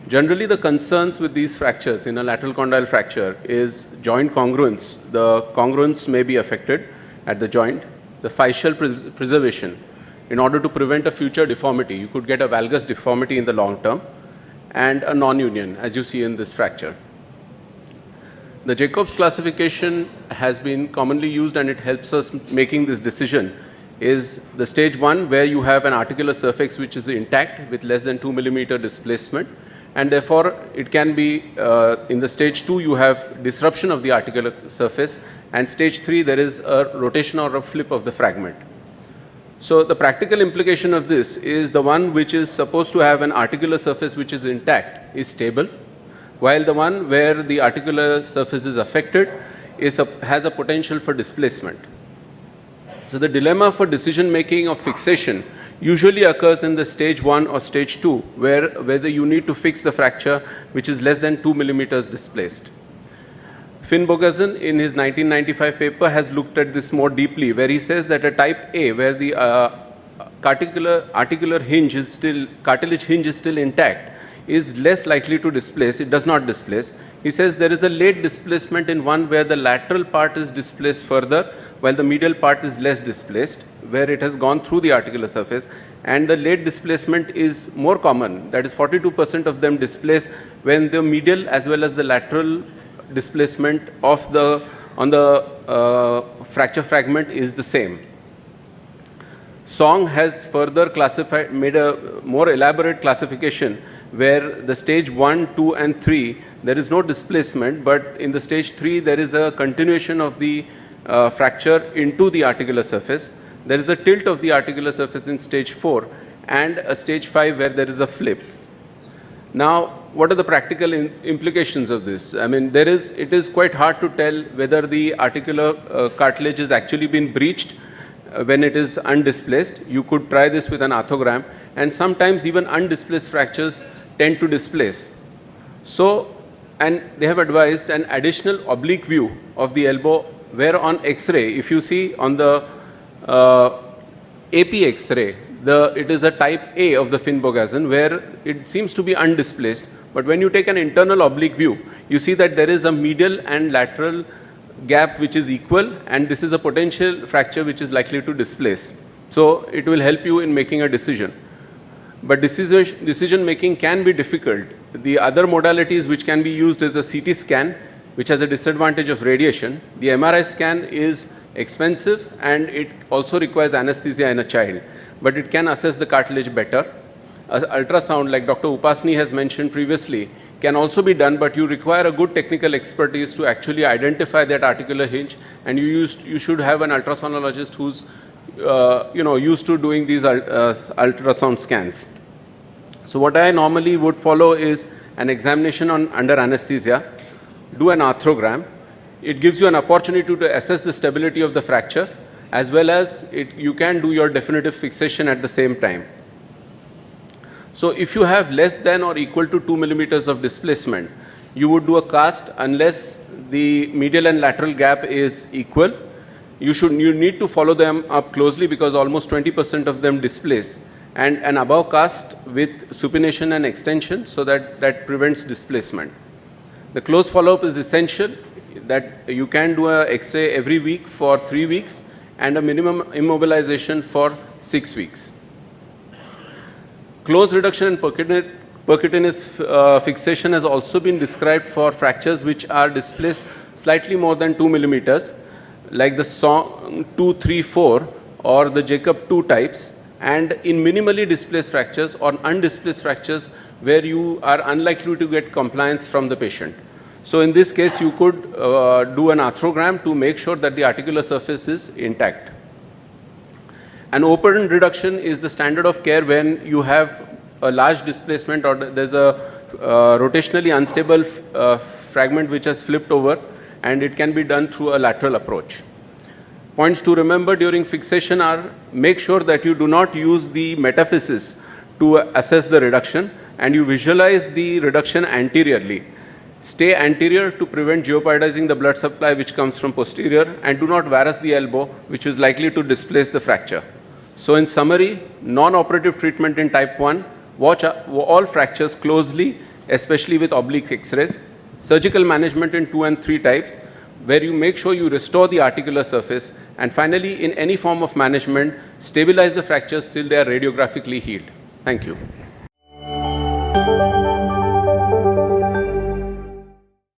Generally, the concerns with these fractures in a lateral condyle fracture is joint congruence. The congruence may be affected at the joint. The fascial preservation. In order to prevent a future deformity, you could get a valgus deformity in the long term, and a non-union, as you see in this fracture. The Jacobs classification has been commonly used, and it helps us making this decision. Is the stage 1 where you have an articular surface which is intact with less than 2 millimeter displacement, and therefore it can be in the stage 2 you have disruption of the articular surface, and stage 3 there is a rotation or a flip of the fragment. So the practical implication of this is the one which is supposed to have an articular surface which is intact is stable, while the one where the articular surface is affected has a potential for displacement. So the dilemma for decision making of fixation usually occurs in the stage 1 or stage 2, whether you need to fix the fracture which is less than 2 millimeters displaced. Finn Bogason in his 1995 paper has looked at this more deeply, where he says that a type A, where the articular hinge is still, cartilage hinge is still intact, is less likely to displace. It does not displace. He says there is a late displacement in one where the lateral part is displaced further, while the medial part is less displaced, where it has gone through the articular surface, and the late displacement is more common. That is 42% of them displace when the medial as well as the lateral displacement of on the fracture fragment is the same. Song has further made a more elaborate classification where the stage 1, 2 and 3 there is no displacement, but in the stage 3 there is a continuation of the fracture into the articular surface. There is a tilt of the articular surface in stage 4 and a stage 5 where there is a flip. Now, what are the practical implications of this? I mean, it is quite hard to tell whether the articular cartilage has actually been breached when it is undisplaced. You could try this with an arthrogram, and sometimes even undisplaced fractures tend to displace. So, and they have advised an additional oblique view of the elbow, where on X-ray, if you see on the AP X-ray, it is a type A of the Finn Bogason, where it seems to be undisplaced. But when you take an internal oblique view, you see that there is a medial and lateral gap which is equal, and this is a potential fracture which is likely to displace. So it will help you in making a decision. But decision making can be difficult. The other modalities which can be used is the CT scan, which has a disadvantage of radiation. The MRI scan is expensive and it also requires anesthesia in a child, but it can assess the cartilage better. Ultrasound, like Dr. Upasni has mentioned previously, can also be done, but you require a good technical expertise to actually identify that articular hinge, and you should have an ultrasoundologist who's used to doing these ultrasound scans. So what I normally would follow is an examination under anesthesia, do an arthrogram. It gives you an opportunity to assess the stability of the fracture, as well as you can do your definitive fixation at the same time. So if you have less than or equal to 2 millimeters of displacement, you would do a cast unless the medial and lateral gap is equal. You need to follow them up closely because almost 20% of them displace, and an above cast with supination and extension so that prevents displacement. The close follow-up is essential, that you can do an X-ray every week for 3 weeks and a minimum immobilization for 6 weeks. Close reduction and percutaneous fixation has also been described for fractures which are displaced slightly more than 2 millimeters, like the Song 2, 3, 4 or the Jacob 2 types, and in minimally displaced fractures or undisplaced fractures where you are unlikely to get compliance from the patient. So in this case, you could do an arthrogram to make sure that the articular surface is intact. An open reduction is the standard of care when you have a large displacement or there's a rotationally unstable fragment which has flipped over, and it can be done through a lateral approach. Points to remember during fixation are: make sure that you do not use the metaphysis to assess the reduction, and you visualize the reduction anteriorly. Stay anterior to prevent jeopardizing the blood supply which comes from posterior, and do not varus the elbow, which is likely to displace the fracture. So in summary, non-operative treatment in type 1, watch all fractures closely especially with oblique X-rays. Surgical management in 2 and 3 types, where you make sure you restore the articular surface, and finally, in any form of management, stabilize the fractures till they are radiographically healed. Thank you.